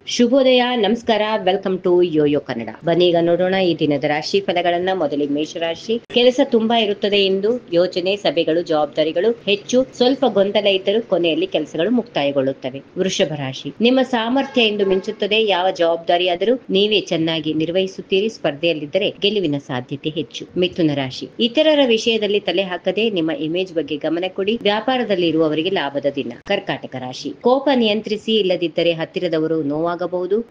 ಶುಭೋದಯ, ನಮಸ್ಕಾರ, welcome to Yoyo Kannada. ಬನ್ನೀಗ ನೋಡೋಣ ಈ ದಿನದ ರಾಶಿ ಫಲಗಳನ್ನ. ಮೊದಲಿಗೆ ಮೇಷರಾಶಿ. ಕೆಲಸ ತುಂಬಾ ಇರುತ್ತದೆ ಎಂದು ಯೋಚನೆ, ಸಭೆಗಳು, ಜವಾಬ್ದಾರಿಗಳು ಹೆಚ್ಚು. ಸ್ವಲ್ಪ ಗೊಂದಲ ಇದ್ದರೂ ಕೊನೆಯಲ್ಲಿ ಕೆಲಸಗಳು ಮುಕ್ತಾಯಗೊಳ್ಳುತ್ತವೆ. ವೃಷಭ ರಾಶಿ. ನಿಮ್ಮ ಸಾಮರ್ಥ್ಯ ಎಂದು ಮಿಂಚುತ್ತದೆ. ಯಾವ ಜವಾಬ್ದಾರಿ ಆದರೂ ನೀವೇ ಚೆನ್ನಾಗಿ ನಿರ್ವಹಿಸುತ್ತೀರಿ. ಸ್ಪರ್ಧೆಯಲ್ಲಿದ್ದರೆ ಗೆಲುವಿನ ಸಾಧ್ಯತೆ ಹೆಚ್ಚು. ಮಿಥುನ ರಾಶಿ. ಇತರರ ವಿಷಯದಲ್ಲಿ ತಲೆ ಹಾಕದೆ ನಿಮ್ಮ ಇಮೇಜ್ ಬಗ್ಗೆ ಗಮನ ಕೊಡಿ. ವ್ಯಾಪಾರದಲ್ಲಿ ಇರುವವರಿಗೆ ಲಾಭದ ದಿನ. ಕರ್ಕಾಟಕ ರಾಶಿ. ಕೋಪ ನಿಯಂತ್ರಿಸಿ, ಇಲ್ಲದಿದ್ದರೆ ಹತ್ತಿರದವರು ನೋವಾಗಬಹುದು.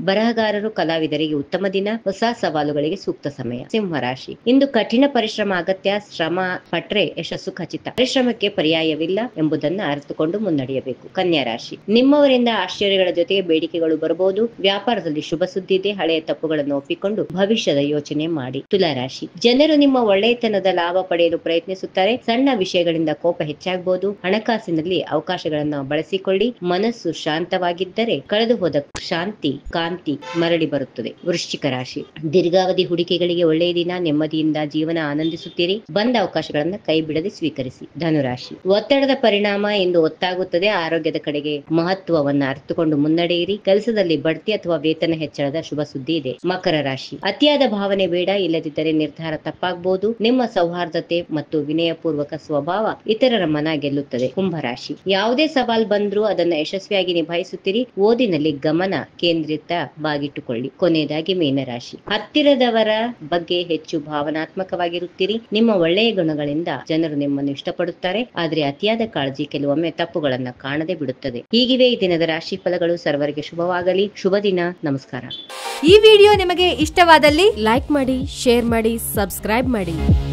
ಬರಹಗಾರರು, ಕಲಾವಿದರಿಗೆ ಉತ್ತಮ ದಿನ. ಹೊಸ ಸವಾಲುಗಳಿಗೆ ಸೂಕ್ತ ಸಮಯ. ಸಿಂಹ ರಾಶಿ. ಇಂದು ಕಠಿಣ ಪರಿಶ್ರಮ ಅಗತ್ಯ. ಶ್ರಮ ಪಟ್ರೆ ಯಶಸ್ಸು ಖಚಿತ. ಪರಿಶ್ರಮಕ್ಕೆ ಪರ್ಯಾಯವಿಲ್ಲ ಎಂಬುದನ್ನು ಅರಿತುಕೊಂಡು ಮುನ್ನಡೆಯಬೇಕು. ಕನ್ಯಾ ರಾಶಿ. ನಿಮ್ಮವರಿಂದ ಆಶ್ಚರ್ಯಗಳ ಜೊತೆಗೆ ಬೇಡಿಕೆಗಳು ಬರಬಹುದು. ವ್ಯಾಪಾರದಲ್ಲಿ ಶುಭ ಸುದ್ದಿ ಇದೆ. ಹಳೆಯ ತಪ್ಪುಗಳನ್ನು ಒಪ್ಪಿಕೊಂಡು ಭವಿಷ್ಯದ ಯೋಚನೆ ಮಾಡಿ. ತುಲಾ ರಾಶಿ. ಜನರು ನಿಮ್ಮ ಒಳ್ಳೆಯತನದ ಲಾಭ ಪಡೆಯಲು ಪ್ರಯತ್ನಿಸುತ್ತಾರೆ. ಸಣ್ಣ ವಿಷಯಗಳಿಂದ ಕೋಪ ಹೆಚ್ಚಾಗಬಹುದು. ಹಣಕಾಸಿನಲ್ಲಿ ಅವಕಾಶಗಳನ್ನು ಬಳಸಿಕೊಳ್ಳಿ. ಮನಸ್ಸು ಶಾಂತವಾಗಿದ್ದರೆ ಕಳೆದು ಹೋದ ಶಾಂತಿ ಕಾಂತಿ ಮರಳಿ ಬರುತ್ತದೆ. ವೃಶ್ಚಿಕ ರಾಶಿ. ದೀರ್ಘಾವಧಿ ಹೂಡಿಕೆಗಳಿಗೆ ಒಳ್ಳೆಯ ದಿನ. ನೆಮ್ಮದಿಯಿಂದ ಜೀವನ ಆನಂದಿಸುತ್ತೀರಿ. ಬಂದ ಅವಕಾಶಗಳನ್ನು ಕೈ ಬಿಡದೆ ಸ್ವೀಕರಿಸಿ. ಧನುರಾಶಿ. ಒತ್ತಡದ ಪರಿಣಾಮ ಎಂದು ಒತ್ತಾಗುತ್ತದೆ. ಆರೋಗ್ಯದ ಕಡೆಗೆ ಮಹತ್ವವನ್ನು ಅರಿತುಕೊಂಡು ಮುನ್ನಡೆಯಿರಿ. ಕೆಲಸದಲ್ಲಿ ಬಡ್ತಿ ಅಥವಾ ವೇತನ ಹೆಚ್ಚಳದ ಶುಭ ಸುದ್ದಿ ಇದೆ. ಮಕರ ರಾಶಿ. ಅತಿಯಾದ ಭಾವನೆ ಬೇಡ. ಇಲ್ಲದಿದ್ದರೆ ನಿರ್ಧಾರ ತಪ್ಪಾಗಬಹುದು. ನಿಮ್ಮ ಸೌಹಾರ್ದತೆ ಮತ್ತು ವಿನಯಪೂರ್ವಕ ಸ್ವಭಾವ ಇತರರ ಮನ ಗೆಲ್ಲುತ್ತದೆ. ಕುಂಭರಾಶಿ. ಯಾವುದೇ ಸವಾಲ್ ಬಂದ್ರೂ ಅದನ್ನು ಯಶಸ್ವಿಯಾಗಿ ನಿಭಾಯಿಸುತ್ತೀರಿ. ಓದಿನಲ್ಲಿ ಗಮನ ಕೇಂದ್ರಿತವಾಗಿಟ್ಟುಕೊಳ್ಳಿ. ಕೊನೆಯದಾಗಿ ಮೀನರಾಶಿ. ಹತ್ತಿರದವರ ಬಗ್ಗೆ ಹೆಚ್ಚು ಭಾವನಾತ್ಮಕವಾಗಿರುತ್ತೀರಿ. ನಿಮ್ಮ ಒಳ್ಳೆಯ ಗುಣಗಳಿಂದ ಜನರು ನಿಮ್ಮನ್ನು ಇಷ್ಟಪಡುತ್ತಾರೆ. ಆದರೆ ಅತಿಯಾದ ಕಾಳಜಿ ಕೆಲವೊಮ್ಮೆ ತಪ್ಪುಗಳನ್ನ ಕಾಣದೆ ಬಿಡುತ್ತದೆ. ಹೀಗಿವೆ ಈ ದಿನದ ರಾಶಿ ಫಲಗಳು. ಸರ್ವರಿಗೆ ಶುಭವಾಗಲಿ. ಶುಭ ದಿನ. ನಮಸ್ಕಾರ. ಈ ವಿಡಿಯೋ ನಿಮಗೆ ಇಷ್ಟವಾದಲ್ಲಿ ಲೈಕ್ ಮಾಡಿ, ಶೇರ್ ಮಾಡಿ, ಸಬ್ಸ್ಕ್ರೈಬ್ ಮಾಡಿ.